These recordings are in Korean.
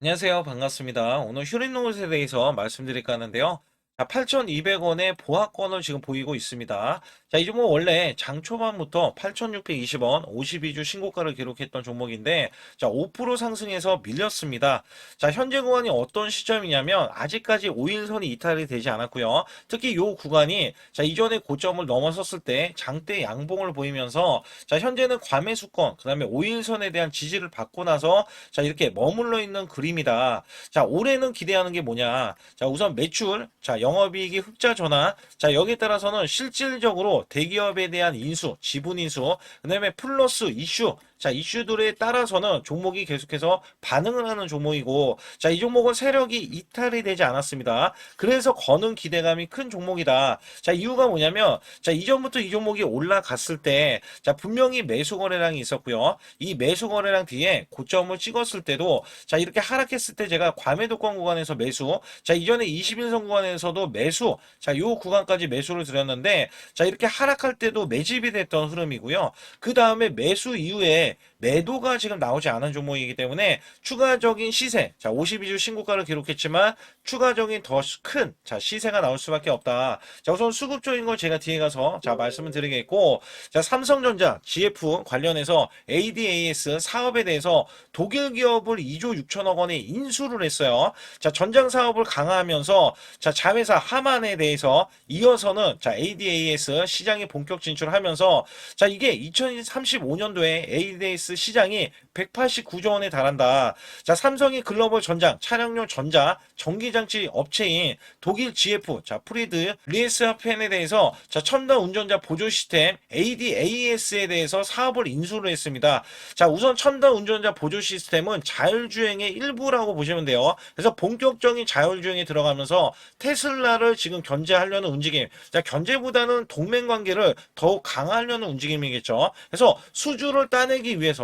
안녕하세요. 반갑습니다. 오늘 휴린로봇에 대해서 말씀드릴까 하는데요. 8,200원의 보합권을 지금 보이고 있습니다. 자, 이 종목 원래 장 초반부터 8,620원 52주 신고가를 기록했던 종목인데, 자, 5% 상승해서 밀렸습니다. 자, 현재 구간이 어떤 시점이냐면, 아직까지 5일선이 이탈이 되지 않았고요. 특히 이 구간이, 자, 이전에 고점을 넘어섰을 때 장대 양봉을 보이면서, 자, 현재는 과매수권, 그 다음에 5일선에 대한 지지를 받고 나서, 자, 이렇게 머물러 있는 그림이다. 자, 올해는 기대하는 게 뭐냐? 자, 우선 매출, 자, 영업이익이 흑자 전환. 자, 여기에 따라서는 실질적으로 대기업에 대한 인수, 지분 인수, 그다음에 플러스 이슈. 자, 이슈들에 따라서는 종목이 계속해서 반응을 하는 종목이고, 자, 이 종목은 세력이 이탈이 되지 않았습니다. 그래서 거는 기대감이 큰 종목이다. 자, 이유가 뭐냐면, 자, 이전부터 이 종목이 올라갔을 때, 자, 분명히 매수 거래량이 있었고요. 이 매수 거래량 뒤에 고점을 찍었을 때도, 자, 이렇게 하락했을 때 제가 과매도권 구간에서 매수, 자, 이전에 21선 구간에서도 매수, 자, 요 구간까지 매수를 드렸는데, 자, 이렇게 하락할 때도 매집이 됐던 흐름이고요. 그 다음에 매수 이후에 매도가 지금 나오지 않은 종목이기 때문에 추가적인 시세, 자, 52주 신고가를 기록했지만 추가적인 더 큰, 자, 시세가 나올 수밖에 없다. 자, 우선 수급적인 걸 제가 뒤에 가서, 자, 말씀을 드리겠고, 자, 삼성전자, GF 관련해서 ADAS 사업에 대해서 독일 기업을 2조 6천억 원에 인수를 했어요. 자, 전장 사업을 강화하면서, 자, 자회사 하만에 대해서 이어서는, 자, ADAS 시장에 본격 진출하면서, 자, 이게 2035년도에 ADAS 시장이 189조 원에 달한다. 자, 삼성이 글로벌 전장, 차량용 전자, 전기장치 업체인 독일 GF, 자, 프리드, 리에스하펜에 대해서, 자, 첨단 운전자 보조 시스템 ADAS에 대해서 사업을 인수를 했습니다. 자, 우선 첨단 운전자 보조 시스템은 자율주행의 일부라고 보시면 돼요. 그래서 본격적인 자율주행에 들어가면서 테슬라를 지금 견제하려는 움직임. 자, 견제보다는 동맹 관계를 더욱 강화하려는 움직임이겠죠. 그래서 수주를 따내기 위해서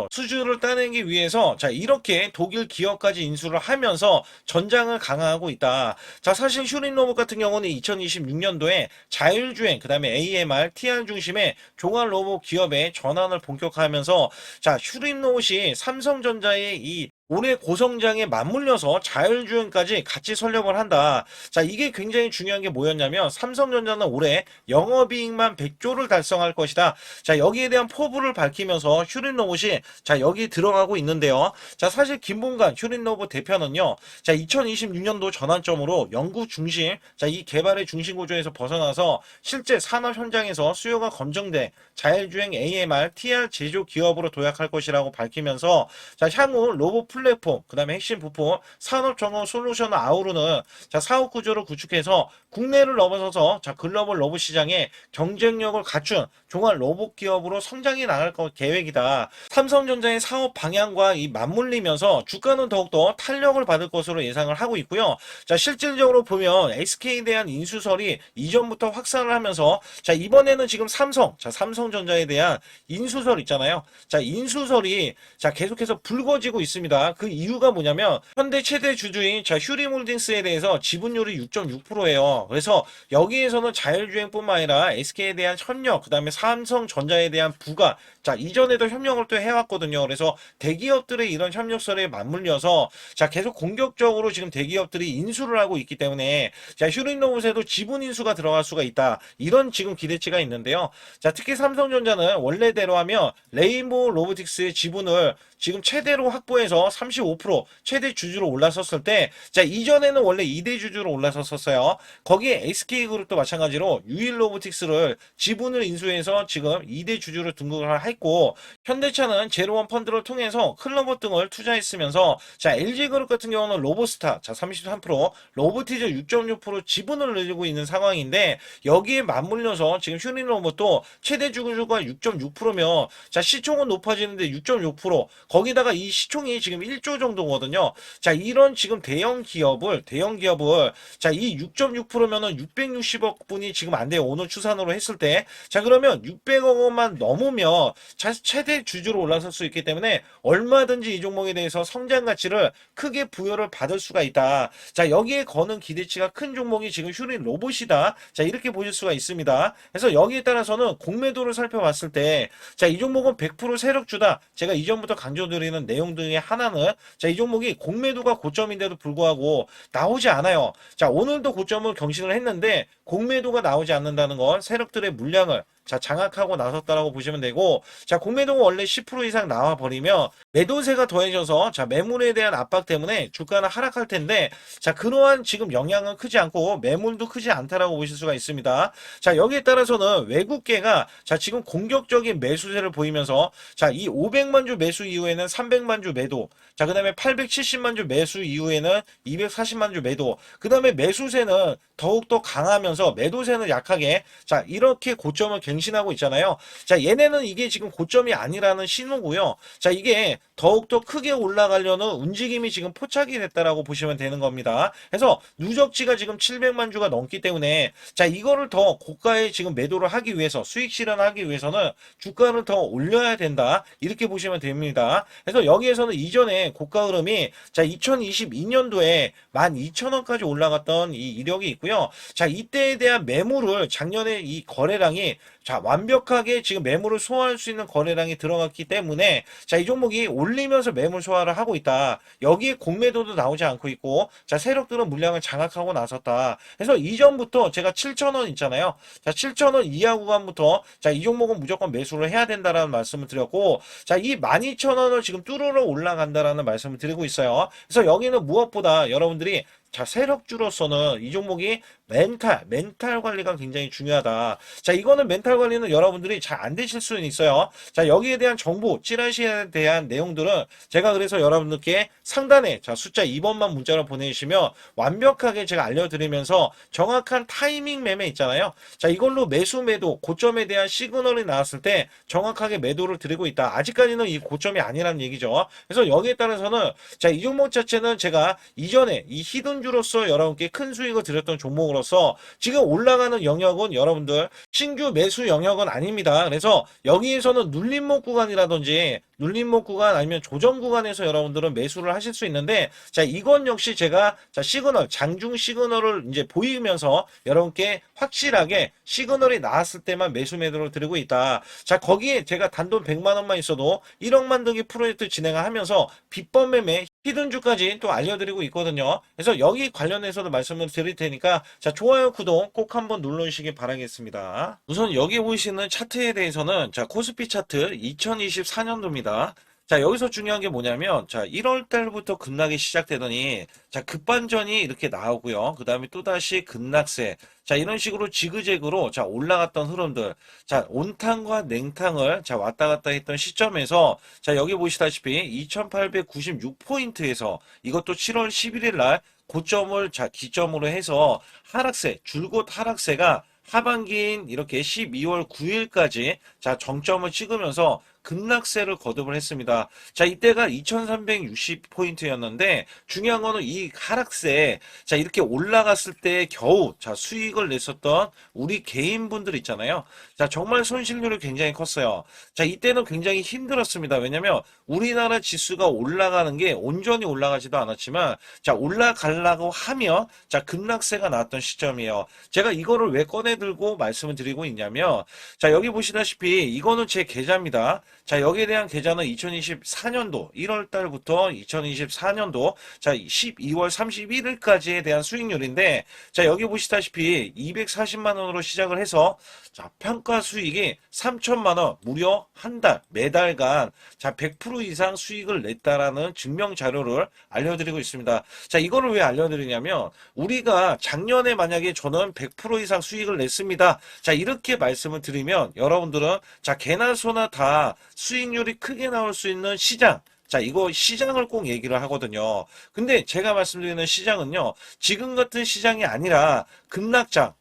자, 이렇게 독일 기업까지 인수를 하면서 전장을 강화하고 있다. 자, 사실 휴린로봇 같은 경우는 2026년도에 자율주행, 그다음에 AMR, TR 중심의 종합 로봇 기업의 전환을 본격화하면서 자, 휴린로봇이 삼성전자의 이 올해 고성장에 맞물려서 자율주행까지 같이 설립을 한다. 자, 이게 굉장히 중요한 게 뭐였냐면 삼성전자는 올해 영업이익만 100조를 달성할 것이다. 자, 여기에 대한 포부를 밝히면서 휴린로봇이 자, 여기 들어가고 있는데요. 자, 사실 김봉관 휴린로봇 대표는요. 자, 2026년도 전환점으로 연구 중심, 자, 이 개발의 중심 구조에서 벗어나서 실제 산업 현장에서 수요가 검증돼 자율주행 AMR, TR 제조 기업으로 도약할 것이라고 밝히면서 자, 향후 로봇 플랫폼, 그 다음에 핵심 부품, 산업 정원 솔루션을 아우르는 자, 사업 구조를 구축해서 국내를 넘어서서 자, 글로벌 로봇 시장에 경쟁력을 갖춘 종합 로봇 기업으로 성장해 나갈 계획이다. 삼성전자의 사업 방향과 이 맞물리면서 주가는 더욱더 탄력을 받을 것으로 예상을 하고 있고요. 자, 실질적으로 보면 SK에 대한 인수설이 이전부터 확산을 하면서 자, 이번에는 지금 삼성전자에 대한 인수설 있잖아요. 자, 인수설이 자, 계속해서 불거지고 있습니다. 그 이유가 뭐냐면 현대 최대 주주인 자, 휴리몰딩스에 대해서 지분율이 6.6%예요. 그래서 여기에서는 자율주행뿐만 아니라 SK에 대한 협력, 그다음에 삼성전자에 대한 부가 자, 이전에도 협력을 또 해왔거든요. 그래서 대기업들의 이런 협력설에 맞물려서 자, 계속 공격적으로 지금 대기업들이 인수를 하고 있기 때문에 자, 휴린로봇에도 지분 인수가 들어갈 수가 있다. 이런 지금 기대치가 있는데요. 자, 특히 삼성전자는 원래대로 하면 레인보우 로보틱스의 지분을 지금 최대로 확보해서 35% 최대 주주로 올라섰을 때, 자, 이전에는 원래 2대 주주로 올라섰었어요. 거기에 SK그룹도 마찬가지로 유일로보틱스를 지분을 인수해서 지금 2대 주주로 등극을 했고, 현대차는 제로원 펀드를 통해서 클로버 등을 투자했으면서, 자, LG그룹 같은 경우는 로보스타, 자, 33%, 로보티즈 6.6% 지분을 늘리고 있는 상황인데, 여기에 맞물려서 지금 휴린로봇도 최대 주주가 6.6%면, 자, 시총은 높아지는데 6.6%, 거기다가 이 시총이 지금 1조 정도거든요. 자, 이런 지금 대형 기업을 자, 이 6.6%면은 660억 분이 지금 안 돼요. 오늘 추산으로 했을 때. 자, 그러면 600억 원만 넘으면 최대 주주로 올라설 수 있기 때문에 얼마든지 이 종목에 대해서 성장 가치를 크게 부여를 받을 수가 있다. 자, 여기에 거는 기대치가 큰 종목이 지금 휴린 로봇이다. 자, 이렇게 보실 수가 있습니다. 그래서 여기에 따라서는 공매도를 살펴봤을 때, 자, 이 종목은 100% 세력주다. 제가 이전부터 강조드리는 내용 중에 하나는 이상은 자, 이 종목이 공매도가 고점인데도 불구하고 나오지 않아요. 자, 오늘도 고점을 경신을 했는데 공매도가 나오지 않는다는 건 세력들의 물량을 자, 장악하고 나섰다라고 보시면 되고, 자, 공매도가 원래 10% 이상 나와 버리면 매도세가 더해져서 자, 매물에 대한 압박 때문에 주가는 하락할 텐데, 자, 그러한 지금 영향은 크지 않고 매물도 크지 않다라고 보실 수가 있습니다. 자, 여기에 따라서는 외국계가 자, 지금 공격적인 매수세를 보이면서 자, 이 500만 주 매수 이후에는 300만 주 매도, 자, 그다음에 870만 주 매수 이후에는 240만 주 매도, 그다음에 매수세는 더욱더 강하면서 매도세는 약하게 자, 이렇게 고점을 갱신하고 있잖아요. 자, 얘네는 이게 지금 고점이 아니라는 신호고요. 자, 이게 더욱더 크게 올라가려는 움직임이 지금 포착이 됐다라고 보시면 되는 겁니다. 그래서 누적지가 지금 700만 주가 넘기 때문에 자, 이거를 더 고가에 지금 매도를 하기 위해서 수익 실현하기 위해서는 주가를 더 올려야 된다. 이렇게 보시면 됩니다. 그래서 여기에서는 이전에 고가 흐름이 자, 2022년도에 12,000원까지 올라갔던 이 이력이 있고요. 자, 이때에 대한 매물을 작년에 이 거래량이 자, 완벽하게 지금 매물을 소화할 수 있는 거래량이 들어갔기 때문에 자, 이 종목이 올리면서 매물 소화를 하고 있다. 여기에 공매도도 나오지 않고 있고 자, 세력들은 물량을 장악하고 나섰다. 그래서 이전부터 제가 7,000원 있잖아요. 자, 7,000원 이하 구간부터 자, 이 종목은 무조건 매수를 해야 된다라는 말씀을 드렸고 자, 이 12,000원을 지금 뚫으러 올라간다라는 말씀을 드리고 있어요. 그래서 여기는 무엇보다 여러분들이 자, 세력주로서는 이 종목이 멘탈 관리가 굉장히 중요하다. 자, 이거는 멘탈 관리는 여러분들이 잘 안 되실 수는 있어요. 자, 여기에 대한 정보, 찌라시에 대한 내용들은 제가 그래서 여러분들께 상단에 자, 숫자 2번만 문자로 보내주시면 완벽하게 제가 알려드리면서 정확한 타이밍 매매 있잖아요. 자, 이걸로 매수 매도, 고점에 대한 시그널이 나왔을 때 정확하게 매도를 드리고 있다. 아직까지는 이 고점이 아니라는 얘기죠. 그래서 여기에 따라서는 자, 이 종목 자체는 제가 이전에 이 히든주로서 여러분께 큰 수익을 드렸던 종목으로서 지금 올라가는 영역은 여러분들 신규 매수 영역은 아닙니다. 그래서 여기에서는 눌림목 구간이라든지 눌림목 구간 아니면 조정 구간에서 여러분들은 매수를 하실 수 있는데 자, 이건 역시 제가 자, 시그널, 장중 시그널을 이제 보이면서 여러분께 확실하게 시그널이 나왔을 때만 매수 매도를 드리고 있다. 자, 거기에 제가 단돈 100만 원만 있어도 1억 만들기 프로젝트 진행을 하면서 비법 매매 히든주까지 또 알려드리고 있거든요. 그래서 여기 관련해서도 말씀을 드릴 테니까 자, 좋아요, 구독 꼭 한번 눌러주시기 바라겠습니다. 우선 여기 보이시는 차트에 대해서는 자, 코스피 차트 2024년도입니다. 자, 여기서 중요한 게 뭐냐면 자, 1월 달부터 급락이 시작되더니 자, 급반전이 이렇게 나오고요. 그 다음에 또다시 급락세. 자, 이런 식으로 지그재그로 자, 올라갔던 흐름들. 자, 온탕과 냉탕을 자, 왔다 갔다 했던 시점에서 자, 여기 보시다시피 2896포인트에서 이것도 7월 11일 날 고점을 자, 기점으로 해서 하락세, 줄곧 하락세가 하반기인 이렇게 12월 9일까지 자, 정점을 찍으면서 급락세를 거듭을 했습니다. 자, 이때가 2360포인트였는데 중요한 거는 이 하락세 자, 이렇게 올라갔을 때 겨우 자, 수익을 냈었던 우리 개인분들 있잖아요. 자, 정말 손실률이 굉장히 컸어요. 자, 이때는 굉장히 힘들었습니다. 왜냐면 우리나라 지수가 올라가는 게 온전히 올라가지도 않았지만 자, 올라가려고 하면 자, 급락세가 나왔던 시점이에요. 제가 이거를 왜 꺼내 들고 말씀을 드리고 있냐면 자, 여기 보시다시피 이거는 제 계좌입니다. 자, 여기에 대한 계좌는 2024년도 1월 달부터 2024년도 자, 12월 31일까지에 대한 수익률인데 자, 여기 보시다시피 240만 원으로 시작을 해서 자, 평가 수익이 3천만 원 무려 한 달, 매달간 자, 100% 이상 수익을 냈다라는 증명 자료를 알려드리고 있습니다. 자, 이거를 왜 알려드리냐면 우리가 작년에 만약에 저는 100% 이상 수익을 냈습니다. 자, 이렇게 말씀을 드리면 여러분들은 자, 개나 소나 다 수익률이 크게 나올 수 있는 시장 자, 이거 시장을 꼭 얘기를 하거든요. 근데 제가 말씀드리는 시장은요, 지금 같은 시장이 아니라 급락장.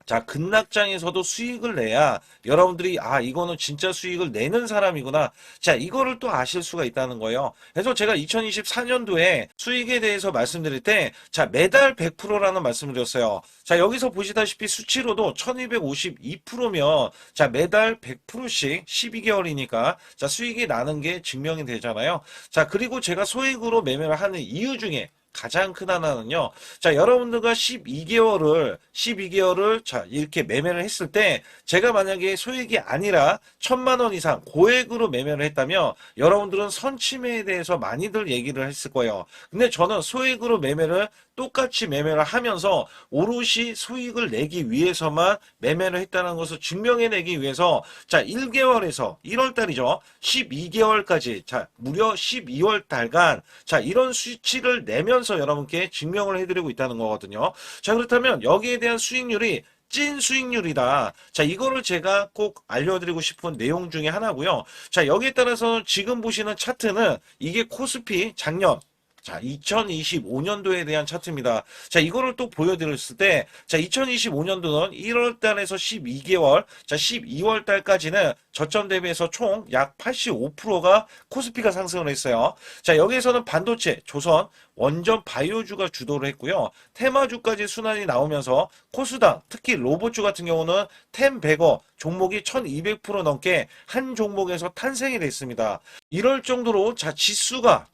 자, 급락장에서도 수익을 내야 여러분들이 아, 이거는 진짜 수익을 내는 사람이구나. 자, 이거를 또 아실 수가 있다는 거예요. 그래서 제가 2024년도에 수익에 대해서 말씀드릴 때 자, 매달 100%라는 말씀을 드렸어요. 자, 여기서 보시다시피 수치로도 1252%면 자, 매달 100%씩 12개월이니까 자, 수익이 나는 게 증명이 되잖아요. 자, 그리고 제가 소액으로 매매를 하는 이유 중에 가장 큰 하나는요. 자, 여러분들과 12개월을 자, 이렇게 매매를 했을 때 제가 만약에 소액이 아니라 1,000만 원 이상 고액으로 매매를 했다면 여러분들은 선침해에 대해서 많이들 얘기를 했을 거예요. 근데 저는 소액으로 매매를 똑같이 매매를 하면서 오롯이 수익을 내기 위해서만 매매를 했다는 것을 증명해내기 위해서 자 1개월에서 1월 달이죠. 12개월까지 자 무려 12월 달간 자 이런 수치를 내면서 여러분께 증명을 해드리고 있다는 거거든요. 자 그렇다면 여기에 대한 수익률이 찐 수익률이다. 자, 이거를 제가 꼭 알려드리고 싶은 내용 중에 하나고요. 자, 여기에 따라서 지금 보시는 차트는 이게 코스피 작년 자, 2025년도에 대한 차트입니다. 자, 이거를 또 보여드렸을 때, 자, 2025년도는 1월 달에서 12개월, 자, 12월 달까지는 저점 대비해서 총 약 85%가 코스피가 상승을 했어요. 자, 여기에서는 반도체, 조선, 원전 바이오주가 주도를 했고요. 테마주까지 순환이 나오면서 코스닥, 특히 로봇주 같은 경우는 템베거 종목이 1200% 넘게 한 종목에서 탄생이 됐습니다. 이럴 정도로 지수가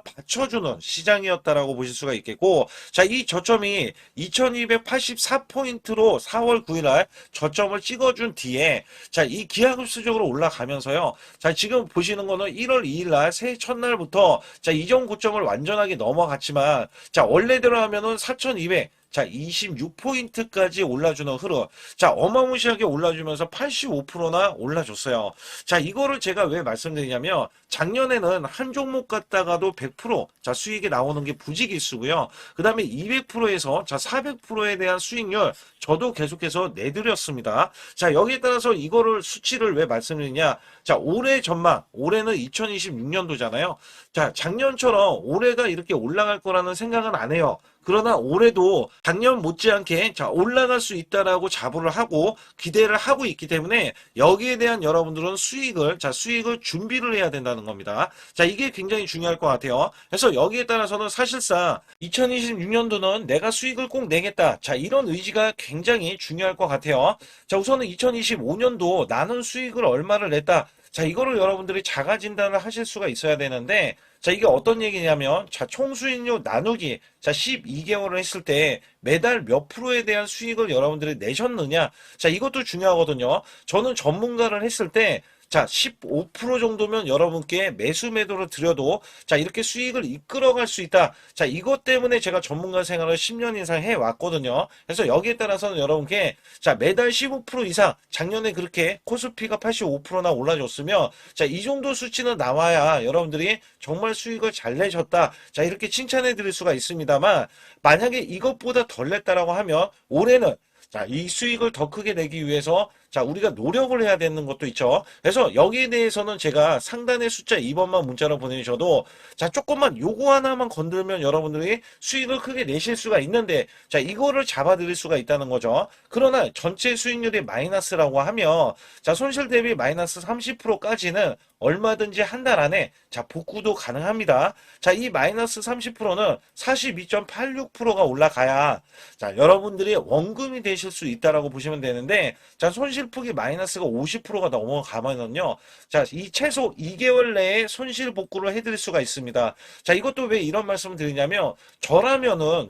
받쳐주는 시장이었다라고 보실 수가 있겠고, 자, 이 저점이 2284포인트로 4월 9일날 저점을 찍어준 뒤에, 자, 이 기하급수적으로 올라가면서요. 자, 지금 보시는 거는 1월 2일날 새해 첫날부터 자, 이전 고점을 완전하게 넘어갔지만, 자, 원래대로 하면은 4200, 자, 26포인트까지 올라주는 흐름. 자, 어마무시하게 올라주면서 85%나 올라줬어요. 자, 이거를 제가 왜 말씀드리냐면, 작년에는 한 종목 갖다가도 100%, 자, 수익이 나오는 게 부지기수고요. 그 다음에 200%에서, 자, 400%에 대한 수익률, 저도 계속해서 내드렸습니다. 자, 여기에 따라서 이거를 수치를 왜 말씀드리냐. 자, 올해 전망, 올해는 2026년도잖아요. 자, 작년처럼 올해가 이렇게 올라갈 거라는 생각은 안 해요. 그러나 올해도 작년 못지않게 자 올라갈 수 있다라고 자부를 하고 기대를 하고 있기 때문에 여기에 대한 여러분들은 수익을 준비를 해야 된다는 겁니다. 자 이게 굉장히 중요할 것 같아요. 그래서 여기에 따라서는 사실상 2026년도는 내가 수익을 꼭 내겠다. 자 이런 의지가 굉장히 중요할 것 같아요. 자 우선은 2025년도 나는 수익을 얼마를 냈다. 자 이거를 여러분들이 자가 진단을 하실 수가 있어야 되는데 자 이게 어떤 얘기냐면 자 총수익률 나누기 자 12개월을 했을 때 매달 몇 프로에 대한 수익을 여러분들이 내셨느냐 자 이것도 중요하거든요. 저는 전문가를 했을 때 자, 15% 정도면 여러분께 매수 매도를 드려도 자, 이렇게 수익을 이끌어갈 수 있다. 자, 이것 때문에 제가 전문가 생활을 10년 이상 해왔거든요. 그래서 여기에 따라서는 여러분께 자, 매달 15% 이상 작년에 그렇게 코스피가 85%나 올라줬으면 자, 이 정도 수치는 나와야 여러분들이 정말 수익을 잘 내셨다. 자, 이렇게 칭찬해 드릴 수가 있습니다만 만약에 이것보다 덜 냈다라고 하면 올해는 자, 이 수익을 더 크게 내기 위해서 자, 우리가 노력을 해야 되는 것도 있죠. 그래서 여기에 대해서는 제가 상단의 숫자 2번만 문자로 보내주셔도 자, 조금만 요거 하나만 건들면 여러분들이 수익을 크게 내실 수가 있는데 자, 이거를 잡아드릴 수가 있다는 거죠. 그러나 전체 수익률이 마이너스라고 하면 자, 손실 대비 마이너스 30%까지는 얼마든지 한 달 안에 자, 복구도 가능합니다. 자, 이 마이너스 30%는 42.86%가 올라가야 자, 여러분들이 원금이 되실 수 있다라고 보시면 되는데 자, 손실폭이 마이너스가 50%가 넘어가면은요. 자, 이 최소 2개월 내에 손실 복구를 해드릴 수가 있습니다. 자, 이것도 왜 이런 말씀을 드리냐면 저라면은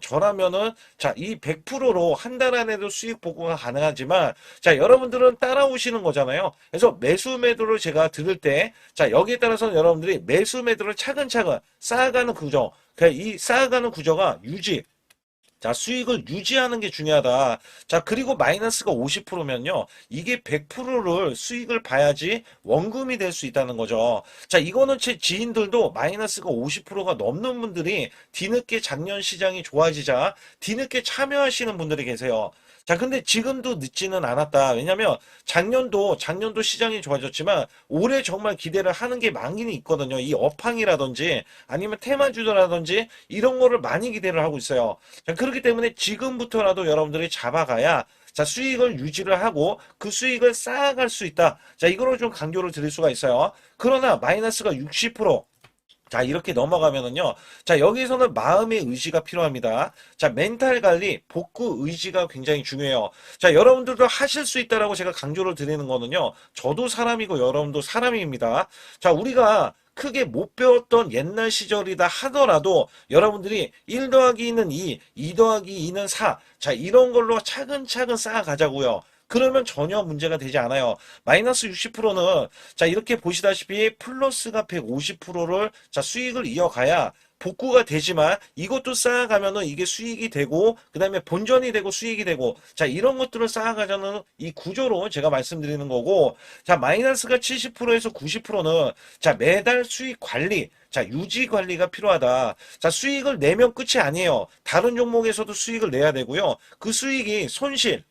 자, 이 100%로 한 달 안에도 수익 복구가 가능하지만 자, 여러분들은 따라오시는 거잖아요. 그래서 매수 매도를 제가 들을 때 자, 여기에 따라서는 여러분들이 매수 매도를 차근차근 쌓아가는 구조. 이 쌓아가는 구조가 유지. 자, 수익을 유지하는 게 중요하다. 자, 그리고 마이너스가 50%면요. 이게 100%를 수익을 봐야지 원금이 될 수 있다는 거죠. 자, 이거는 제 지인들도 마이너스가 50%가 넘는 분들이 뒤늦게 작년 시장이 좋아지자 뒤늦게 참여하시는 분들이 계세요. 자, 근데 지금도 늦지는 않았다. 왜냐면 작년도 시장이 좋아졌지만 올해 정말 기대를 하는 게 많이 있거든요. 이 업황이라든지 아니면 테마주라든지 이런 거를 많이 기대를 하고 있어요. 자, 그렇기 때문에 지금부터라도 여러분들이 잡아가야 자, 수익을 유지를 하고 그 수익을 쌓아갈 수 있다. 자, 이거를 좀 강조를 드릴 수가 있어요. 그러나 마이너스가 60%, 자, 이렇게 넘어가면은요. 자, 여기서는 마음의 의지가 필요합니다. 자, 멘탈 관리, 복구 의지가 굉장히 중요해요. 자, 여러분들도 하실 수 있다라고 제가 강조를 드리는 거는요. 저도 사람이고 여러분도 사람입니다. 자, 우리가 크게 못 배웠던 옛날 시절이다 하더라도 여러분들이 1 더하기 2는 2 더하기 2는 4. 자, 이런 걸로 차근차근 쌓아가자고요. 그러면 전혀 문제가 되지 않아요. 마이너스 60%는 자, 이렇게 보시다시피 플러스가 150%를 자, 수익을 이어가야 복구가 되지만 이것도 쌓아가면은 이게 수익이 되고 그다음에 본전이 되고 수익이 되고 자, 이런 것들을 쌓아가자는 이 구조로 제가 말씀드리는 거고, 자, 마이너스가 70%에서 90%는 자, 매달 수익 관리, 자, 유지 관리가 필요하다. 자, 수익을 내면 끝이 아니에요. 다른 종목에서도 수익을 내야 되고요. 그 수익이 손실,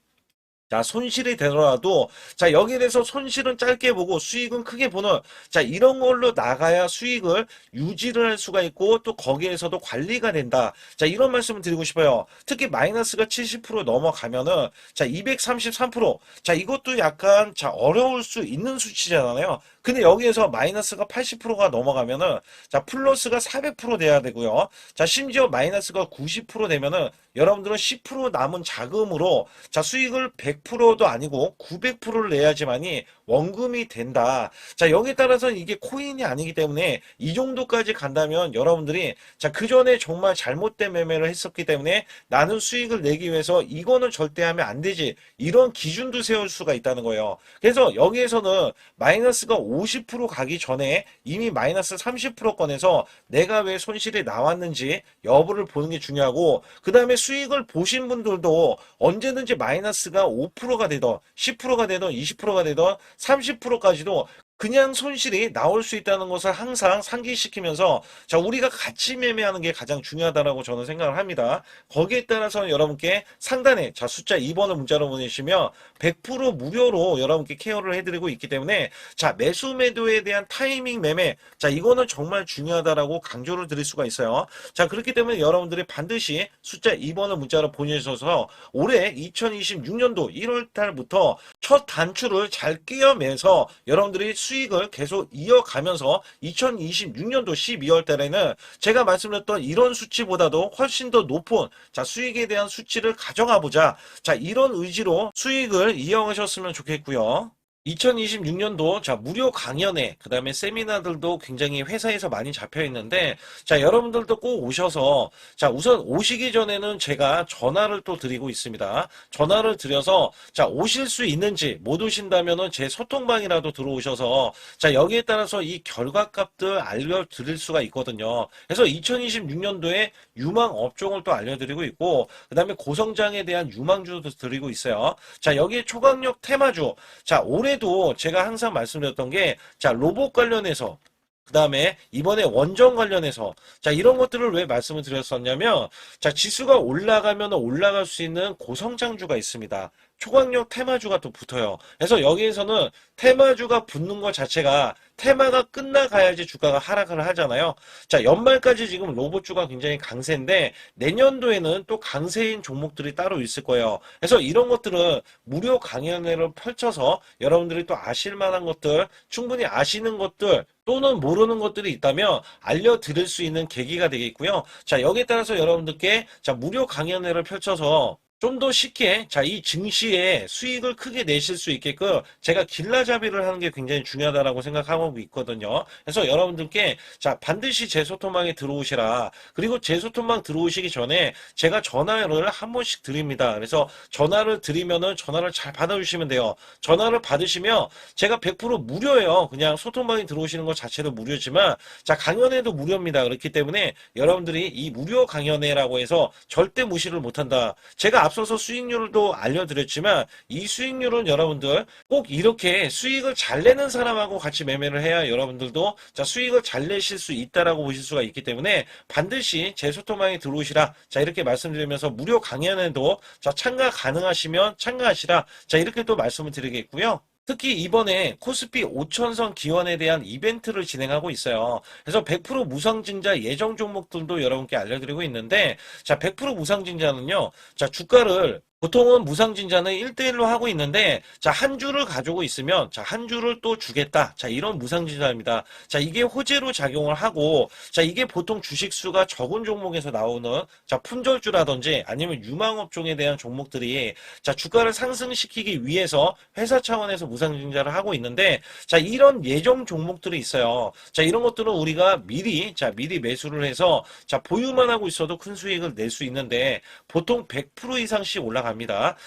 자, 손실이 되더라도, 자, 여기에 대해서 손실은 짧게 보고 수익은 크게 보는, 자, 이런 걸로 나가야 수익을 유지를 할 수가 있고, 또 거기에서도 관리가 된다. 자, 이런 말씀을 드리고 싶어요. 특히 마이너스가 70% 넘어가면은, 자, 233%. 자, 이것도 약간, 자, 어려울 수 있는 수치잖아요. 근데 여기에서 마이너스가 80%가 넘어가면은, 자, 플러스가 400% 돼야 되고요. 자, 심지어 마이너스가 90% 되면은, 여러분들은 10% 남은 자금으로 자, 수익을 100%도 아니고 900%를 내야지만이 원금이 된다. 자, 여기에 따라서는 이게 코인이 아니기 때문에 이 정도까지 간다면 여러분들이 자, 그 전에 정말 잘못된 매매를 했었기 때문에 나는 수익을 내기 위해서 이거는 절대 하면 안 되지. 이런 기준도 세울 수가 있다는 거예요. 그래서 여기에서는 마이너스가 50% 가기 전에 이미 마이너스 30%권에서 내가 왜 손실이 나왔는지 여부를 보는 게 중요하고, 그 다음에 수익을 보신 분들도 언제든지 마이너스가 5%가 되던 10%가 되던 20%가 되던 30%까지도 그냥 손실이 나올 수 있다는 것을 항상 상기시키면서 자, 우리가 같이 매매하는 게 가장 중요하다라고 저는 생각을 합니다. 거기에 따라서 여러분께 상단에 자, 숫자 2번을 문자로 보내시면 100% 무료로 여러분께 케어를 해드리고 있기 때문에 자, 매수 매도에 대한 타이밍 매매, 자, 이거는 정말 중요하다라고 강조를 드릴 수가 있어요. 자, 그렇기 때문에 여러분들이 반드시 숫자 2번을 문자로 보내셔서 올해 2026년도 1월 달부터 첫 단추를 잘 끼워매서 여러분들이 수익을 계속 이어가면서 2026년도 12월 달에는 제가 말씀드렸던 이런 수치보다도 훨씬 더 높은 자, 수익에 대한 수치를 가져가 보자. 자, 이런 의지로 수익을 이어가셨으면 좋겠고요. 2026년도 자, 무료 강연회 그다음에 세미나들도 굉장히 회사에서 많이 잡혀 있는데 자, 여러분들도 꼭 오셔서 자, 우선 오시기 전에는 제가 전화를 또 드리고 있습니다. 전화를 드려서 자, 오실 수 있는지, 못 오신다면은 제 소통방이라도 들어오셔서 자, 여기에 따라서 이 결과값들 알려드릴 수가 있거든요. 그래서 2026년도에 유망 업종을 또 알려드리고 있고 그다음에 고성장에 대한 유망주도 드리고 있어요. 자, 여기에 초강력 테마주, 자, 올해도 제가 항상 말씀드렸던 게, 자, 로봇 관련해서, 그 다음에 이번에 원전 관련해서, 자, 이런 것들을 왜 말씀을 드렸었냐면, 자, 지수가 올라가면 올라갈 수 있는 고성장주가 있습니다. 초강력 테마주가 또 붙어요. 그래서 여기에서는 테마주가 붙는 것 자체가 테마가 끝나가야지 주가가 하락을 하잖아요. 자, 연말까지 지금 로봇주가 굉장히 강세인데 내년도에는 또 강세인 종목들이 따로 있을 거예요. 그래서 이런 것들은 무료 강연회를 펼쳐서 여러분들이 또 아실 만한 것들, 충분히 아시는 것들 또는 모르는 것들이 있다면 알려드릴 수 있는 계기가 되겠고요. 자, 여기에 따라서 여러분들께 자, 무료 강연회를 펼쳐서 좀 더 쉽게 자, 이 증시에 수익을 크게 내실 수 있게끔 제가 길라잡이를 하는 게 굉장히 중요하다라고 생각하고 있거든요. 그래서 여러분들께 자, 반드시 제 소통방에 들어오시라. 그리고 제 소통방 들어오시기 전에 제가 전화를 한 번씩 드립니다. 그래서 전화를 드리면은 전화를 잘 받아주시면 돼요. 전화를 받으시면 제가 100% 무료예요. 그냥 소통방에 들어오시는 것 자체도 무료지만 자, 강연회도 무료입니다. 그렇기 때문에 여러분들이 이 무료 강연회라고 해서 절대 무시를 못한다. 제가 앞서서 수익률도 알려드렸지만 이 수익률은 여러분들 꼭 이렇게 수익을 잘 내는 사람하고 같이 매매를 해야 여러분들도 자, 수익을 잘 내실 수 있다라고 보실 수가 있기 때문에 반드시 제 소통방에 들어오시라. 자, 이렇게 말씀드리면서 무료 강연에도 자, 참가 가능하시면 참가하시라. 자, 이렇게 또 말씀을 드리겠고요. 특히 이번에 코스피 5천선 기원에 대한 이벤트를 진행하고 있어요. 그래서 100% 무상증자 예정 종목들도 여러분께 알려드리고 있는데 자, 100% 무상증자는요. 자, 주가를 보통은 무상증자는 1대1로 하고 있는데, 자, 한 주를 가지고 있으면, 자, 한 주를 또 주겠다. 자, 이런 무상증자입니다. 자, 이게 호재로 작용을 하고, 자, 이게 보통 주식수가 적은 종목에서 나오는, 자, 품절주라든지 아니면 유망업종에 대한 종목들이, 자, 주가를 상승시키기 위해서 회사 차원에서 무상증자를 하고 있는데, 자, 이런 예정 종목들이 있어요. 자, 이런 것들은 우리가 미리 매수를 해서, 자, 보유만 하고 있어도 큰 수익을 낼 수 있는데, 보통 100% 이상씩 올라갑니다.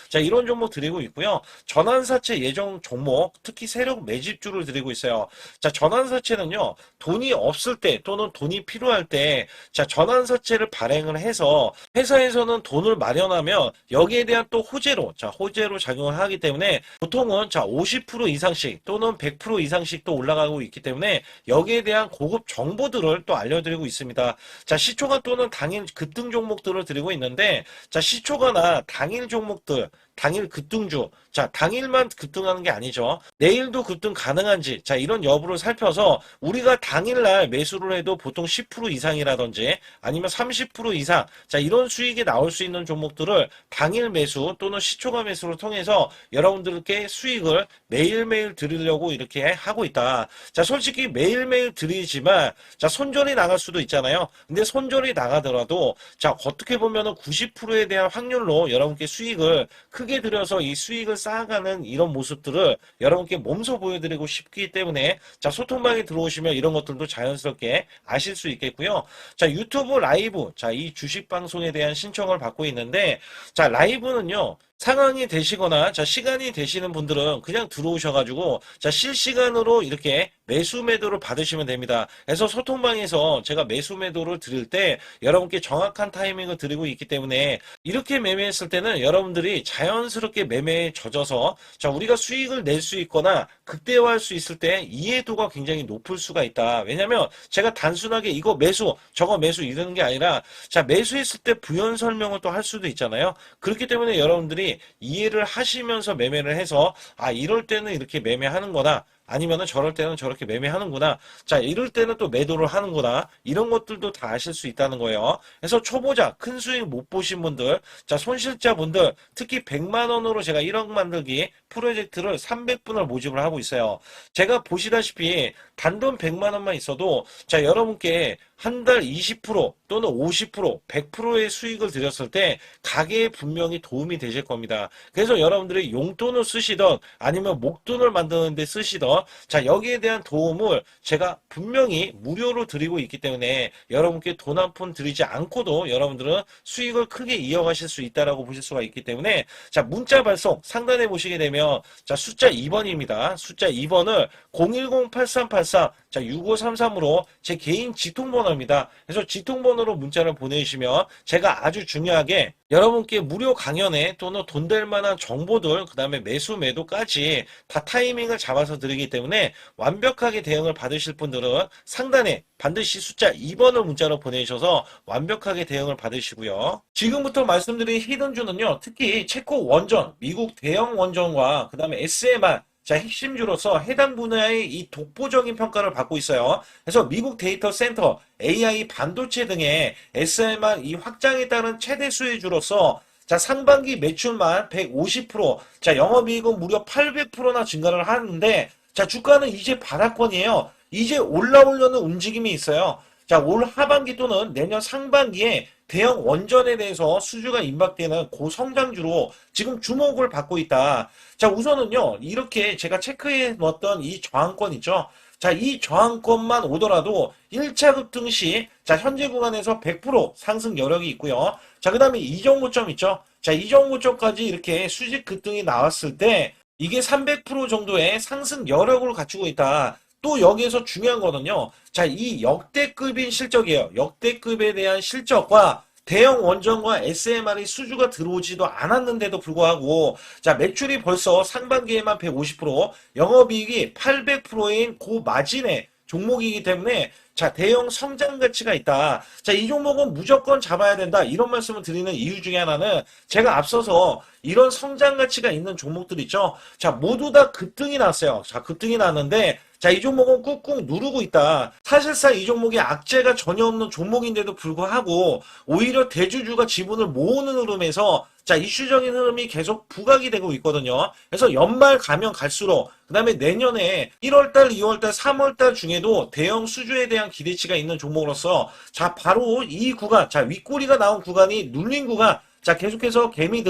자, 이런 종목 드리고 있고요. 전환사채 예정 종목, 특히 세력 매집주를 드리고 있어요. 자, 전환사채는요, 돈이 없을 때 또는 돈이 필요할 때, 자, 전환사채를 발행을 해서 회사에서는 돈을 마련하면 여기에 대한 또 호재로, 자, 호재로 작용을 하기 때문에 보통은 자, 50% 이상씩 또는 100% 이상씩 또 올라가고 있기 때문에 여기에 대한 고급 정보들을 또 알려드리고 있습니다. 자, 시초가 또는 당일 급등 종목들을 드리고 있는데, 자, 시초가나 당일 종목들, 당일 급등주, 자, 당일만 급등하는 게 아니죠. 내일도 급등 가능한지, 자, 이런 여부를 살펴서 우리가 당일날 매수를 해도 보통 10% 이상이라든지 아니면 30% 이상, 자, 이런 수익이 나올 수 있는 종목들을 당일 매수 또는 시초가 매수를 통해서 여러분들께 수익을 매일매일 드리려고 이렇게 하고 있다. 자, 솔직히 매일매일 드리지만, 자, 손절이 나갈 수도 있잖아요. 근데 손절이 나가더라도, 자, 어떻게 보면은 90%에 대한 확률로 여러분께 수익을 크게 들여서 이 수익을 쌓아가는 이런 모습들을 여러분께 몸소 보여드리고 싶기 때문에, 자, 소통방에 들어오시면 이런 것들도 자연스럽게 아실 수 있겠고요. 자, 유튜브 라이브, 자, 이 주식 방송에 대한 신청을 받고 있는데, 자, 라이브는요, 상황이 되시거나, 자, 시간이 되시는 분들은 그냥 들어오셔가지고, 자, 실시간으로 이렇게 매수 매도를 받으시면 됩니다. 그래서 소통방에서 제가 매수 매도를 드릴 때 여러분께 정확한 타이밍을 드리고 있기 때문에, 이렇게 매매했을 때는 여러분들이 자연스럽게 매매에 젖어서, 자, 우리가 수익을 낼 수 있거나 극대화할 수 있을 때 이해도가 굉장히 높을 수가 있다. 왜냐면 제가 단순하게 이거 매수, 저거 매수 이러는 게 아니라, 자, 매수했을 때 부연 설명을 또 할 수도 있잖아요. 그렇기 때문에 여러분들이 이해를 하시면서 매매를 해서, 아, 이럴 때는 이렇게 매매하는 거다. 아니면은 저럴 때는 저렇게 매매하는구나. 자, 이럴 때는 또 매도를 하는구나. 이런 것들도 다 아실 수 있다는 거예요. 그래서 초보자, 큰 수익 못 보신 분들, 자, 손실자분들, 특히 100만 원으로 제가 1억 만들기 프로젝트를 300분을 모집을 하고 있어요. 제가 보시다시피 단돈 100만 원만 있어도, 자, 여러분께 한 달 20% 또는 50%, 100%의 수익을 드렸을 때 가게에 분명히 도움이 되실 겁니다. 그래서 여러분들이 용돈을 쓰시던 아니면 목돈을 만드는 데 쓰시던, 자, 여기에 대한 도움을 제가 분명히 무료로 드리고 있기 때문에 여러분께 돈 한 푼 드리지 않고도 여러분들은 수익을 크게 이어가실 수 있다라고 보실 수가 있기 때문에, 자, 문자 발송 상단에 보시게 되면, 자, 숫자 2번입니다. 숫자 2번을 010-8383, 자, 6533으로 제 개인 직통번호입니다. 그래서 직통번호로 문자를 보내주시면 제가 아주 중요하게 여러분께 무료 강연에 또는 돈 될 만한 정보들, 그 다음에 매수 매도까지 다 타이밍을 잡아서 드리기 때문에 완벽하게 대응을 받으실 분들은 상단에 반드시 숫자 2번을 문자로 보내주셔서 완벽하게 대응을 받으시고요. 지금부터 말씀드린 히든주는요, 특히 체코 원전, 미국 대형 원전과 그 다음에 SMR, 자, 핵심주로서 해당 분야의 이 독보적인 평가를 받고 있어요. 그래서 미국 데이터 센터, AI 반도체 등의 SMR 이 확장에 따른 최대 수혜주로서, 자, 상반기 매출만 150%, 자, 영업이익은 무려 800%나 증가를 하는데, 자, 주가는 이제 바닥권이에요. 이제 올라오려는 움직임이 있어요. 자, 올 하반기 또는 내년 상반기에 대형 원전에 대해서 수주가 임박되는 고성장주로 지금 주목을 받고 있다. 자, 우선은요, 이렇게 제가 체크해 놓았던 이 저항권 있죠. 자, 이 저항권만 오더라도 1차 급등 시, 자, 현재 구간에서 100% 상승 여력이 있고요. 자, 그 다음에 이정고점 있죠. 자, 이정고점까지 이렇게 수직 급등이 나왔을 때 이게 300% 정도의 상승 여력을 갖추고 있다. 또 여기에서 중요한 거는요. 자, 이 역대급인 실적이에요. 역대급에 대한 실적과 대형 원전과 SMR이 수주가 들어오지도 않았는데도 불구하고, 자, 매출이 벌써 상반기에만 150%, 영업이익이 800%인 고마진의 종목이기 때문에, 자, 대형 성장 가치가 있다. 자, 이 종목은 무조건 잡아야 된다. 이런 말씀을 드리는 이유 중에 하나는 제가 앞서서 이런 성장 가치가 있는 종목들 있죠. 자, 모두 다 급등이 났어요. 자, 급등이 났는데, 자, 이 종목은 꾹꾹 누르고 있다. 사실상 이 종목이 악재가 전혀 없는 종목인데도 불구하고 오히려 대주주가 지분을 모으는 흐름에서 자, 이슈적인 흐름이 계속 부각이 되고 있거든요. 그래서 연말 가면 갈수록 그다음에 내년에 1월달, 2월달, 3월달 중에도 대형 수주에 대한 기대치가 있는 종목으로서 자, 바로 이 구간, 자, 윗꼬리가 나온 구간이 눌린 구간, 자, 계속해서 개미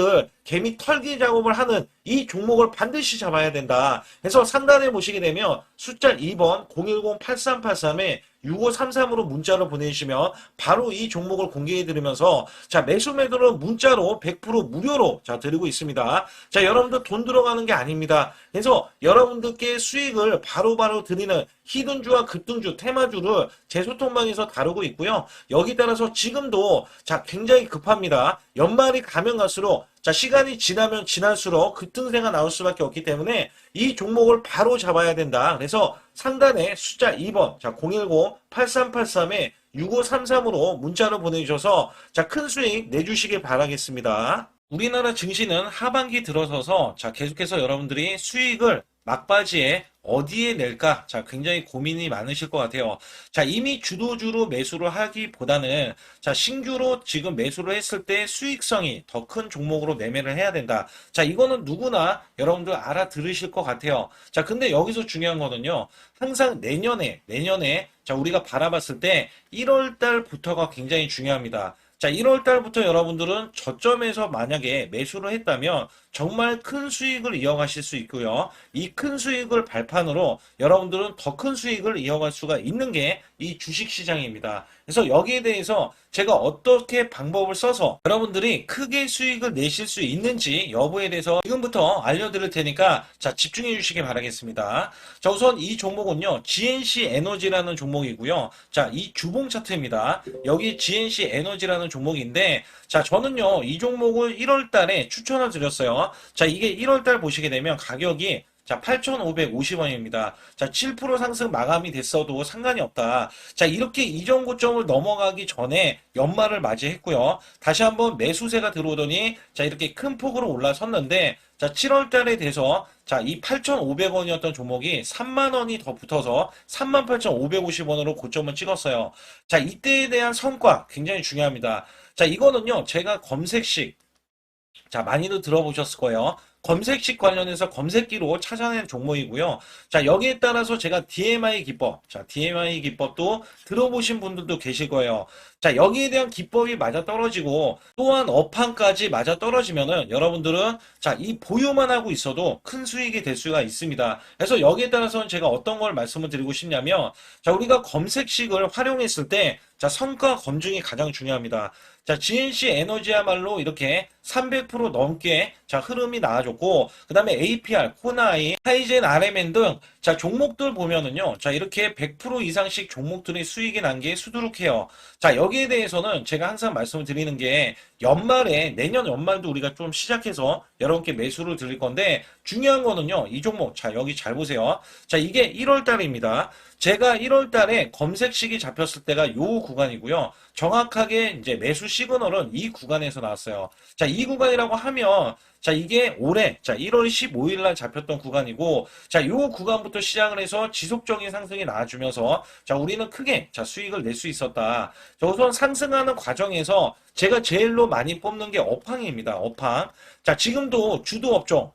털기 작업을 하는 이 종목을 반드시 잡아야 된다. 그래서 상단에 보시게 되면 숫자 2번 010-8383에 6533으로 문자로 보내주시면 바로 이 종목을 공개해 드리면서 자, 매수 매도는 문자로 100% 무료로 자, 드리고 있습니다. 자, 여러분들 돈 들어가는 게 아닙니다. 그래서 여러분들께 수익을 바로바로 드리는 히든주와 급등주, 테마주를 제 소통방에서 다루고 있고요. 여기 따라서 지금도 자, 굉장히 급합니다. 연말이 가면 갈수록 자, 시간이 지나면 지날수록 급등세가 나올 수밖에 없기 때문에 이 종목을 바로 잡아야 된다. 그래서 상단에 숫자 2번, 자, 010-8383에 6533으로 문자로 보내주셔서 자, 큰 수익 내주시길 바라겠습니다. 우리나라 증시는 하반기 들어서서 자, 계속해서 여러분들이 수익을 막바지에 어디에 낼까? 자, 굉장히 고민이 많으실 것 같아요. 자, 이미 주도주로 매수를 하기보다는 자, 신규로 지금 매수를 했을 때 수익성이 더 큰 종목으로 매매를 해야 된다. 자, 이거는 누구나 여러분들 알아들으실 것 같아요. 자, 근데 여기서 중요한 거는요. 항상 내년에 자, 우리가 바라봤을 때 1월 달부터가 굉장히 중요합니다. 자, 1월 달부터 여러분들은 저점에서 만약에 매수를 했다면 정말 큰 수익을 이어가실 수 있고요. 이 큰 수익을 발판으로 여러분들은 더 큰 수익을 이어갈 수가 있는 게 이 주식시장입니다. 그래서 여기에 대해서 제가 어떻게 방법을 써서 여러분들이 크게 수익을 내실 수 있는지 여부에 대해서 지금부터 알려드릴 테니까 자, 집중해 주시기 바라겠습니다. 자, 우선 이 종목은요, GNC 에너지라는 종목이고요. 자, 이 주봉 차트입니다. 여기 GNC 에너지라는 종목인데 자, 저는요, 이 종목을 1월 달에 추천을 드렸어요. 자, 이게 1월 달 보시게 되면 가격이 자, 8,550원입니다. 자, 7% 상승 마감이 됐어도 상관이 없다. 자, 이렇게 이전 고점을 넘어가기 전에 연말을 맞이했고요. 다시 한번 매수세가 들어오더니 자, 이렇게 큰 폭으로 올라섰는데 자, 7월 달에 돼서 자, 이 8,500원이었던 종목이 3만 원이 더 붙어서 38,550원으로 고점을 찍었어요. 자, 이때에 대한 성과 굉장히 중요합니다. 자, 이거는요, 제가 검색식 자, 많이들 들어보셨을 거예요. 검색식 관련해서 검색기로 찾아낸 종목이고요. 자, 여기에 따라서 제가 DMI 기법, 자, DMI 기법도 들어보신 분들도 계실 거예요. 자, 여기에 대한 기법이 맞아 떨어지고 또한 업황까지 맞아 떨어지면은 여러분들은 자, 이 보유만 하고 있어도 큰 수익이 될 수가 있습니다. 그래서 여기에 따라서는 제가 어떤 걸 말씀을 드리고 싶냐면 자, 우리가 검색식을 활용했을 때 자, 성과 검증이 가장 중요합니다. 자, GNC 에너지야말로 이렇게 300% 넘게 자, 흐름이 나와줬고, 그 다음에 APR, 코나이, 하이젠, RMN 등 자, 종목들 보면은요. 자, 이렇게 100% 이상씩 종목들이 수익이 난 게 수두룩해요. 자, 여기에 대해서는 제가 항상 말씀을 드리는 게 연말에, 내년 연말도 우리가 좀 시작해서 여러분께 매수를 드릴 건데, 중요한 거는요. 이 종목, 자, 여기 잘 보세요. 자, 이게 1월 달입니다. 제가 1월 달에 검색식이 잡혔을 때가 요 구간이고요. 정확하게 이제 매수 시그널은 이 구간에서 나왔어요. 자, 이 구간이라고 하면 자, 이게 올해 자, 1월 15일 날 잡혔던 구간이고 자, 요 구간부터 시작을 해서 지속적인 상승이 나와주면서 자, 우리는 크게 자, 수익을 낼 수 있었다. 자, 우선 상승하는 과정에서 제가 제일로 많이 뽑는 게 업황입니다. 업황. 자, 지금도 주도 업종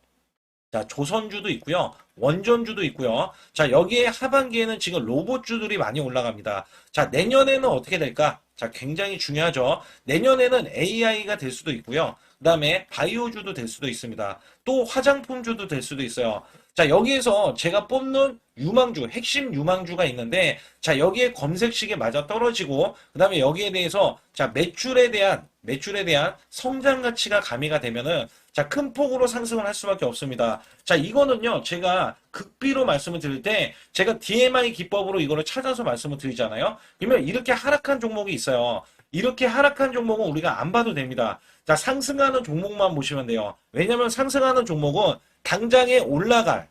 자, 조선주도 있고요. 원전주도 있고요. 자, 여기에 하반기에는 지금 로봇주들이 많이 올라갑니다. 자, 내년에는 어떻게 될까? 자, 굉장히 중요하죠. 내년에는 AI가 될 수도 있고요. 그 다음에 바이오주도 될 수도 있습니다. 또 화장품주도 될 수도 있어요. 자, 여기에서 제가 뽑는 유망주, 핵심 유망주가 있는데, 자, 여기에 검색식에 맞아 떨어지고, 그 다음에 여기에 대해서, 자, 매출에 대한 성장 가치가 가미가 되면은, 자, 큰 폭으로 상승을 할 수밖에 없습니다. 자, 이거는요, 제가 극비로 말씀을 드릴 때, 제가 DMI 기법으로 이거를 찾아서 말씀을 드리잖아요. 그러면 이렇게 하락한 종목이 있어요. 이렇게 하락한 종목은 우리가 안 봐도 됩니다. 자, 상승하는 종목만 보시면 돼요. 왜냐면 상승하는 종목은 당장에 올라갈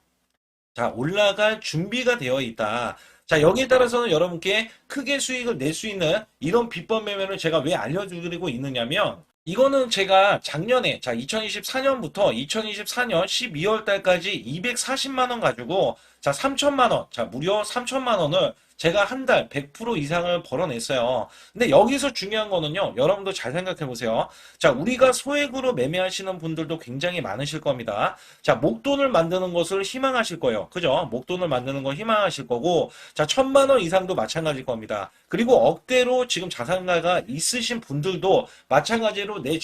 준비가 되어 있다. 자, 여기에 따라서는 여러분께 크게 수익을 낼 수 있는 이런 비법 매매를 제가 왜 알려드리고 있느냐면, 이거는 제가 작년에, 자, 2024년부터 2024년 12월 달까지 240만원 가지고, 자, 3천만 원. 자, 무려 3천만 원을 제가 한 달 100% 이상을 벌어냈어요. 근데 여기서 중요한 거는요. 여러분도 잘 생각해 보세요. 자, 우리가 소액으로 매매하시는 분들도 굉장히 많으실 겁니다. 자, 목돈을 만드는 것을 희망하실 거예요. 그죠? 목돈을 만드는 걸 희망하실 거고, 자, 1,000만 원 이상도 마찬가지일 겁니다. 그리고 억대로 지금 자산가가 있으신 분들도 마찬가지로 내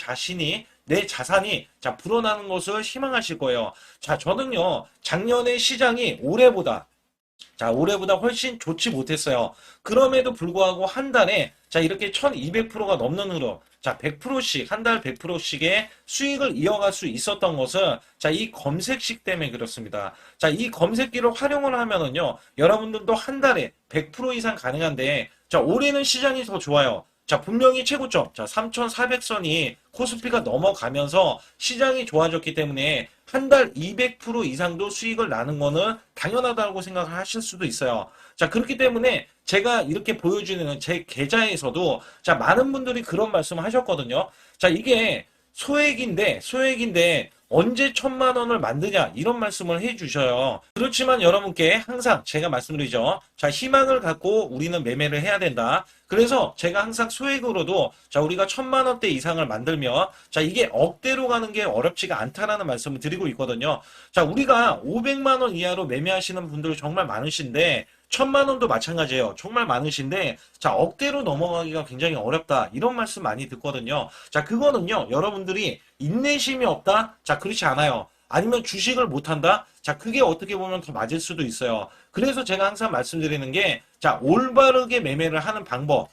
자산이 자 불어나는 것을 희망하실 거예요. 자, 저는요 작년에 시장이 올해보다 훨씬 좋지 못했어요. 그럼에도 불구하고 한 달에 자 이렇게 1200%가 넘는 흐름, 자 100%씩 한 달 100%씩의 수익을 이어갈 수 있었던 것은 자 이 검색식 때문에 그렇습니다. 자 이 검색기를 활용을 하면은요 여러분들도 한 달에 100% 이상 가능한데 자 올해는 시장이 더 좋아요. 자, 분명히 최고점, 자, 3,400선이 코스피가 넘어가면서 시장이 좋아졌기 때문에 한 달 200% 이상도 수익을 나는 거는 당연하다고 생각을 하실 수도 있어요. 자, 그렇기 때문에 제가 이렇게 보여주는 제 계좌에서도 자, 많은 분들이 그런 말씀을 하셨거든요. 자, 이게 소액인데 언제 1,000만 원을 만드냐 이런 말씀을 해주셔요. 그렇지만 여러분께 항상 제가 말씀드리죠. 자, 희망을 갖고 우리는 매매를 해야 된다. 그래서 제가 항상 소액으로도 자 우리가 1,000만 원대 이상을 만들면 자 이게 억대로 가는 게 어렵지가 않다라는 말씀을 드리고 있거든요. 자, 우리가 500만 원 이하로 매매하시는 분들 정말 많으신데 1,000만 원도 마찬가지예요. 정말 많으신데 자 억대로 넘어가기가 굉장히 어렵다 이런 말씀 많이 듣거든요. 자, 그거는요 여러분들이 인내심이 없다? 자, 그렇지 않아요. 아니면 주식을 못한다? 자, 그게 어떻게 보면 더 맞을 수도 있어요. 그래서 제가 항상 말씀드리는 게 자 올바르게 매매를 하는 방법,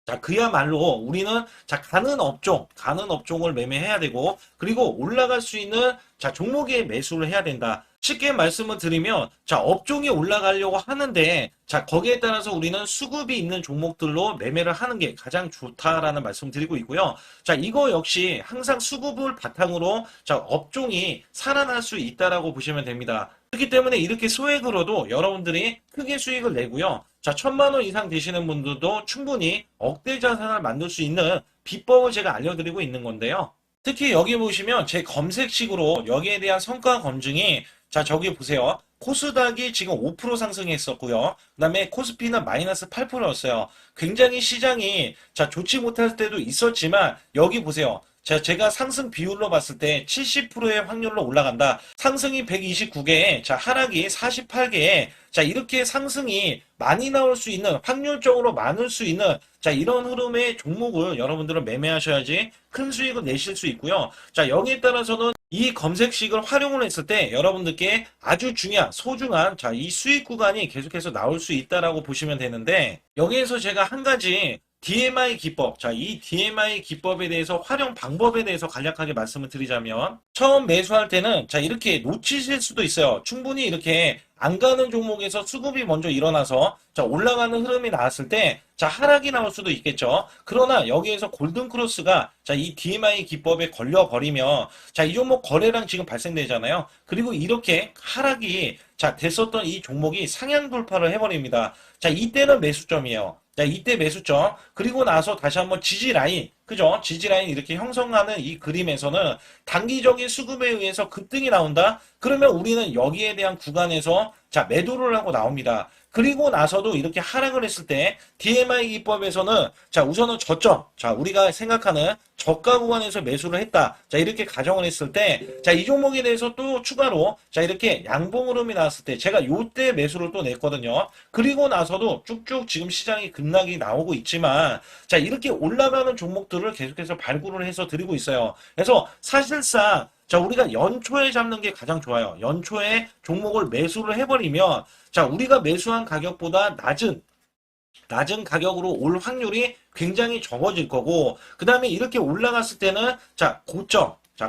자, 그야말로 우리는 자 가는 업종을 매매해야 되고 그리고 올라갈 수 있는 자 종목에 매수를 해야 된다. 쉽게 말씀을 드리면 자 업종이 올라가려고 하는데 자 거기에 따라서 우리는 수급이 있는 종목들로 매매를 하는 게 가장 좋다라는 말씀 드리고 있고요. 자, 이거 역시 항상 수급을 바탕으로 자 업종이 살아날 수 있다라고 보시면 됩니다. 그렇기 때문에 이렇게 소액으로도 여러분들이 크게 수익을 내고요. 자, 1,000만 원 이상 되시는 분들도 충분히 억대 자산을 만들 수 있는 비법을 제가 알려드리고 있는 건데요. 특히 여기 보시면 제 검색식으로 여기에 대한 성과 검증이 자 저기 보세요. 코스닥이 지금 5% 상승했었고요. 그 다음에 코스피는 마이너스 8%였어요. 굉장히 시장이 자 좋지 못할 때도 있었지만 여기 보세요. 자, 제가 상승 비율로 봤을 때 70%의 확률로 올라간다. 상승이 129개에, 자, 하락이 48개에, 자, 이렇게 상승이 많이 나올 수 있는, 확률적으로 많을 수 있는, 자, 이런 흐름의 종목을 여러분들은 매매하셔야지 큰 수익을 내실 수 있고요. 자, 여기에 따라서는 이 검색식을 활용을 했을 때 여러분들께 아주 소중한, 자, 이 수익 구간이 계속해서 나올 수 있다라고 보시면 되는데, 여기에서 제가 한 가지 DMI 기법, 자, 이 DMI 기법에 대해서 활용 방법에 대해서 간략하게 말씀을 드리자면 처음 매수할 때는 자 이렇게 놓치실 수도 있어요. 충분히 이렇게 안 가는 종목에서 수급이 먼저 일어나서 자 올라가는 흐름이 나왔을 때 자 하락이 나올 수도 있겠죠. 그러나 여기에서 골든 크로스가 자 이 DMI 기법에 걸려 버리면 자 이 종목 거래량 지금 발생되잖아요. 그리고 이렇게 하락이 자 됐었던 이 종목이 상향 돌파를 해버립니다. 자, 이때는 매수점이에요. 자, 이때 매수점. 그리고 나서 다시 한번 지지라인. 그죠? 지지라인 이렇게 형성하는 이 그림에서는 단기적인 수급에 의해서 급등이 나온다? 그러면 우리는 여기에 대한 구간에서 자, 매도를 하고 나옵니다. 그리고 나서도 이렇게 하락을 했을 때 DMI 기법에서는 자, 우선은 저점. 자, 우리가 생각하는 저가 구간에서 매수를 했다. 자, 이렇게 가정을 했을 때 자, 이 종목에 대해서 또 추가로 자, 이렇게 양봉 흐름이 나왔을 때 제가 요때 매수를 또 냈거든요. 그리고 나서도 쭉쭉 지금 시장이 급락이 나오고 있지만 자, 이렇게 올라가는 종목들을 계속해서 발굴을 해서 드리고 있어요. 그래서 사실상 자, 우리가 연초에 잡는 게 가장 좋아요. 연초에 종목을 매수를 해버리면 자, 우리가 매수한 가격보다 낮은 가격으로 올 확률이 굉장히 적어질 거고, 그 다음에 이렇게 올라갔을 때는 자,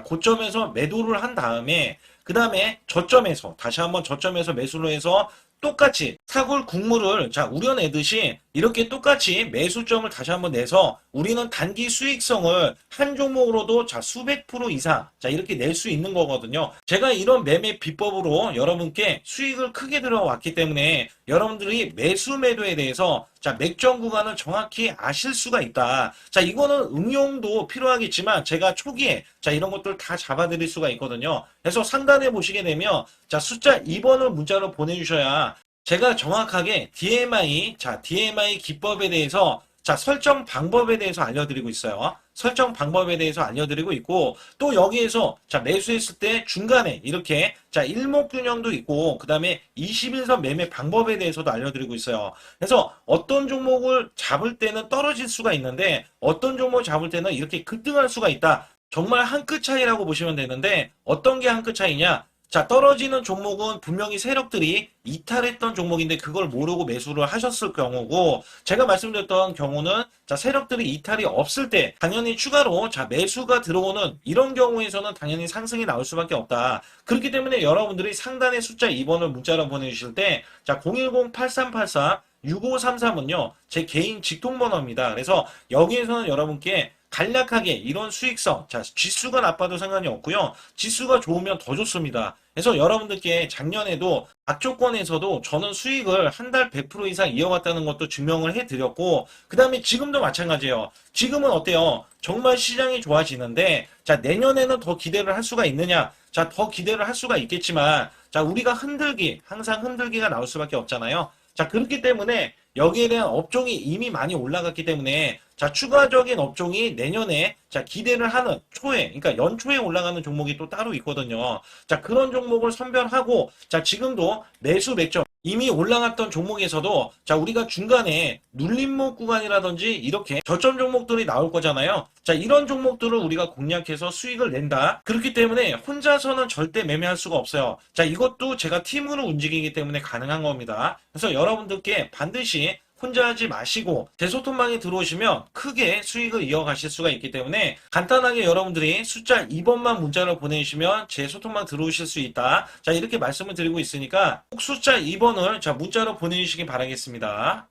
고점에서 매도를 한 다음에, 그 다음에 저점에서, 다시 한번 저점에서 매수를 해서 똑같이 사골 국물을 자 우려내듯이 이렇게 똑같이 매수점을 다시 한번 내서 우리는 단기 수익성을 한 종목으로도 자 수백 프로 이상 자 이렇게 낼 수 있는 거거든요. 제가 이런 매매 비법으로 여러분께 수익을 크게 들어왔기 때문에 여러분들이 매수 매도에 대해서 자, 맥점 구간을 정확히 아실 수가 있다. 자, 이거는 응용도 필요하겠지만 제가 초기에 자, 이런 것들 다 잡아드릴 수가 있거든요. 그래서 상단에 보시게 되면 자, 숫자 2번을 문자로 보내주셔야 제가 정확하게 DMI, 자, DMI 기법에 대해서 자, 설정 방법에 대해서 알려드리고 있어요. 설정 방법에 대해서 알려드리고 있고, 또 여기에서, 자, 매수했을 때 중간에 이렇게, 자, 일목균형도 있고, 그 다음에 21선 매매 방법에 대해서도 알려드리고 있어요. 그래서 어떤 종목을 잡을 때는 떨어질 수가 있는데, 어떤 종목을 잡을 때는 이렇게 급등할 수가 있다. 정말 한 끗 차이라고 보시면 되는데, 어떤 게 한 끗 차이냐? 자, 떨어지는 종목은 분명히 세력들이 이탈했던 종목인데 그걸 모르고 매수를 하셨을 경우고, 제가 말씀드렸던 경우는 자, 세력들이 이탈이 없을 때 당연히 추가로 자, 매수가 들어오는 이런 경우에서는 당연히 상승이 나올 수밖에 없다. 그렇기 때문에 여러분들이 상단에 숫자 2번을 문자로 보내주실 때 자, 010-8384 6533은요, 제 개인 직통번호입니다. 그래서 여기에서는 여러분께 간략하게 이런 수익성, 자, 지수가 나빠도 상관이 없고요. 지수가 좋으면 더 좋습니다. 그래서 여러분들께 작년에도 악조건에서도 저는 수익을 한 달 100% 이상 이어갔다는 것도 증명을 해드렸고, 그 다음에 지금도 마찬가지예요. 지금은 어때요? 정말 시장이 좋아지는데, 자, 내년에는 더 기대를 할 수가 있느냐? 자, 더 기대를 할 수가 있겠지만, 자, 우리가 항상 흔들기가 나올 수밖에 없잖아요. 자, 그렇기 때문에 여기에 대한 업종이 이미 많이 올라갔기 때문에 자, 추가적인 업종이 내년에 자, 기대를 하는 초에, 그러니까 연초에 올라가는 종목이 또 따로 있거든요. 자, 그런 종목을 선별하고 자, 지금도 매수 맥점 이미 올라갔던 종목에서도 자, 우리가 중간에 눌림목 구간이라든지 이렇게 저점 종목들이 나올 거잖아요. 자, 이런 종목들을 우리가 공략해서 수익을 낸다. 그렇기 때문에 혼자서는 절대 매매할 수가 없어요. 자, 이것도 제가 팀으로 움직이기 때문에 가능한 겁니다. 그래서 여러분들께 반드시 혼자 하지 마시고 제 소통방에 들어오시면 크게 수익을 이어가실 수가 있기 때문에 간단하게 여러분들이 숫자 2번만 문자로 보내주시면 제 소통방 들어오실 수 있다. 자, 이렇게 말씀을 드리고 있으니까 꼭 숫자 2번을 자, 문자로 보내주시기 바라겠습니다.